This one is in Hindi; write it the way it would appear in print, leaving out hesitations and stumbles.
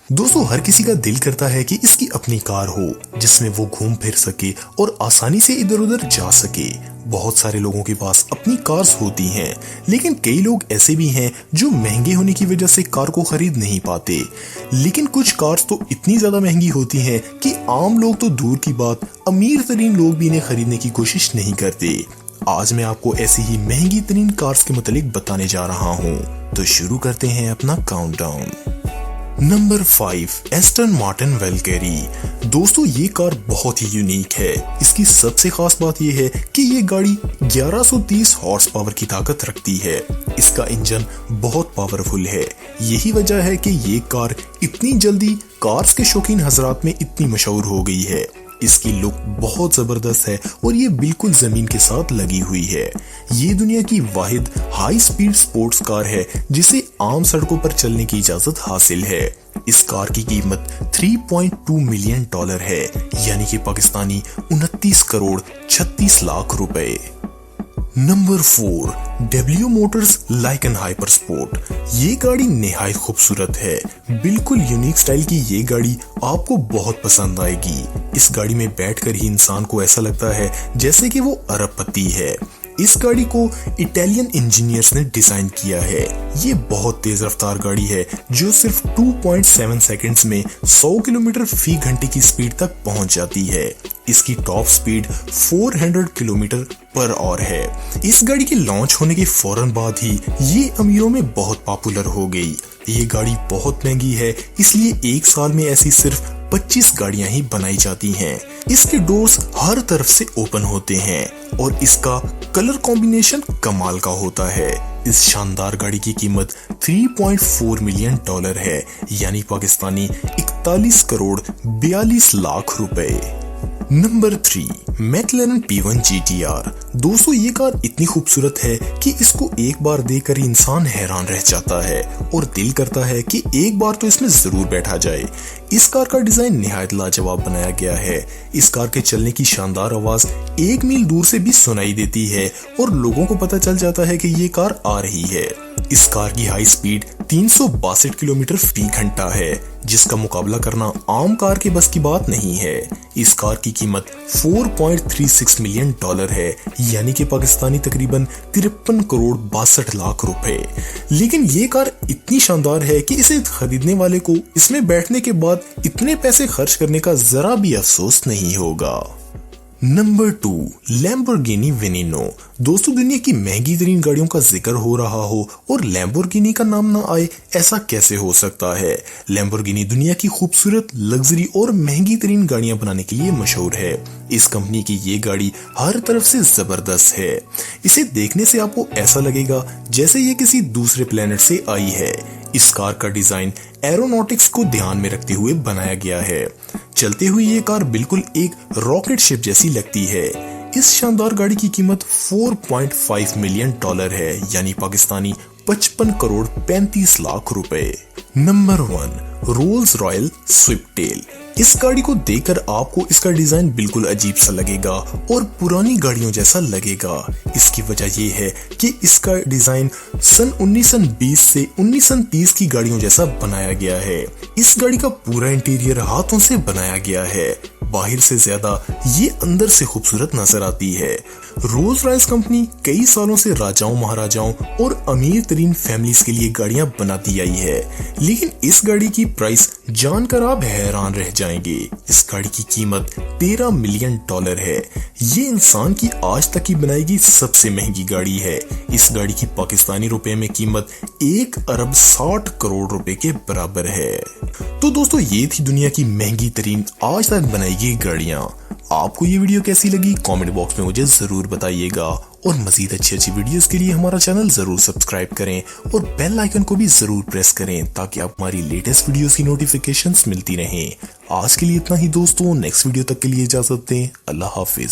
दोस्तों हर किसी का दिल करता है कि इसकी अपनी कार हो जिसमें वो घूम फिर सके और आसानी से इधर उधर जा सके। बहुत सारे लोगों के पास अपनी कार्स होती हैं, लेकिन कई लोग ऐसे भी हैं जो महंगे होने की वजह से कार को खरीद नहीं पाते। लेकिन कुछ कार्स तो इतनी ज्यादा महंगी होती हैं कि आम लोग तो दूर की बात, अमीर तरीन लोग भी इन्हें खरीदने की कोशिश नहीं करते। आज मैं आपको ऐसी ही महंगी तरीन कार्स के मुतालिक बताने जा रहा हूँ, तो शुरू करते हैं अपना countdown. Number 5, Aston Martin Valkyrie. दोस्तों ये कार बहुत ही यूनिक है। इसकी सबसे खास बात यह है कि ये गाड़ी 1130 हॉर्स पावर की ताकत रखती है। इसका इंजन बहुत पावरफुल है। यही वजह है कि ये कार इतनी जल्दी कार्स के शौकीन हजरात में इतनी मशहूर हो गई है। इसकी लुक बहुत जबरदस्त है और ये बिल्कुल जमीन के साथ लगी हुई है। ये दुनिया की वाहिद हाई स्पीड स्पोर्ट्स कार है जिसे आम सड़कों पर चलने की इजाजत हासिल है। इस कार की कीमत $3.2 मिलियन है, यानी कि पाकिस्तानी 29 करोड़ 36 लाख रुपए। Number 4, W Motors Lykan hyper sport. ये गाड़ी निहायत खूबसूरत है। बिल्कुल यूनिक स्टाइल की ये गाड़ी आपको बहुत पसंद आएगी। इस गाड़ी में बैठकर ही इंसान को ऐसा लगता है जैसे कि वो अरबपति है। इस गाड़ी को इटालियन इंजीनियर्स ने डिजाइन किया है। ये बहुत तेज रफ्तार गाड़ी है जो सिर्फ 2.7 सेकंड्स में 100 किलोमीटर फी घंटे की स्पीड तक पहुंच जाती है। इसकी top speed 400 kilometre per hour है। इस गाड़ी के लॉन्च होने के फौरन बाद ही ये अमीरों में बहुत पॉपुलर हो गई। ये गाड़ी बहुत महंगी है, इसलिए एक साल में ऐसी सिर्फ 25 गाड़ियां ही बनाई जाती हैं। इसके डोर्स हर तरफ से ओपन होते हैं और इसका कलर कॉम्बिनेशन कमाल का होता है। इस शानदार गाड़ी की कीमत $3.4 मिलियन है, यानी पाकिस्तानी 41 करोड़ 42 लाख रुपए। Number 3, McLaren P1 GTR। दोस्तों ये कार इतनी खूबसूरत है कि इसको एक बार देखकर ही इंसान हैरान रह जाता है और दिल करता है कि एक बार तो इसमें जरूर बैठा जाए। इस कार का डिजाइन निहायत लाजवाब बनाया गया है। इस कार के चलने की शानदार आवाज 1 मील दूर से भी सुनाई देती है और लोगों को पता चल जाता है कि ये कार आ रही है। इस कार की हाई स्पीड 362 किलोमीटर फी घंटा है, जिसका मुकाबला करना आम कार के बस की बात नहीं है। इस कार की कीमत $4.36 मिलियन है, यानी कि पाकिस्तानी तकरीबन 53 करोड़ 62 लाख रुपए। लेकिन ये कार इतनी शानदार है कि इसे खरीदने वाले को इसमें बैठने के बाद इतने पैसे खर्च करने का जरा भी अफसोस नहीं होगा। Number 2, Lamborghini Veneno. दोस्तों दुनिया की महंगी तरीन गाड़ियों का जिक्र हो रहा हो और लैम्बोर्गिनी का नाम ना आए, ऐसा कैसे हो सकता है। लैम्बोर्गिनी दुनिया की खूबसूरत, लग्जरी और महंगी तरीन गाड़ियां बनाने के लिए मशहूर है। इस कंपनी की ये गाड़ी हर तरफ से जबरदस्त है। इसे देखने से आपको ऐसा लगेगा जैसे ये किसी दूसरे प्लेनेट से आई है। इस कार का डिजाइन एरोनॉटिक्स को ध्यान में रखते हुए बनाया गया है। चलते हुए ये कार बिल्कुल एक रॉकेट शिप जैसी लगती है। इस शानदार गाड़ी की कीमत $4.5 मिलियन है, यानी पाकिस्तानी 55 करोड़ 35 लाख रुपए। Number 1, Rolls Royce Sweptail. इस गाड़ी को देखकर आपको इसका डिजाइन बिल्कुल अजीब सा लगेगा और पुरानी गाड़ियों जैसा लगेगा। इसकी वजह यह है कि इसका डिजाइन सन 1920 से 1930 की गाड़ियों जैसा बनाया गया है। इस गाड़ी का पूरा इंटीरियर हाथों से बनाया गया है। बाहर से ज्यादा ये अंदर से खूबसूरत नजर आती है। रोल्स रॉयस कंपनी कई सालों से राजाओं, महाराजाओं और अमीर तरीन फैमिलीज के लिए गाड़ियां बनाती आई है, लेकिन इस गाड़ी की प्राइस जानकर आप हैरान रह जाएंगे। इस गाड़ी की कीमत $13 मिलियन है। ये इंसान की आज तक की बनाई गई सबसे महंगी गाड़ी है। इस गाड़ी की पाकिस्तानी रुपए में कीमत 1 अरब 60 करोड़ रुपए के बराबर है। तो दोस्तों ये थी दुनिया की महंगी तरीन आज तक बनाई गई गाड़ियां। आपको ये वीडियो कैसी लगी कमेंट बॉक्स में मुझे जरूर बताइएगा और मजीद अच्छी वीडियोस के लिए हमारा चैनल जरूर सब्सक्राइब करें और बेल आइकन को भी जरूर प्रेस करें ताकि आप हमारी लेटेस्ट वीडियोस की नोटिफिकेशंस मिलती रहें। आज के लिए इतना ही दोस्तों, नेक्स्ट वीडियो तक के लिए इजाजत दें। अल्लाह हाफिज।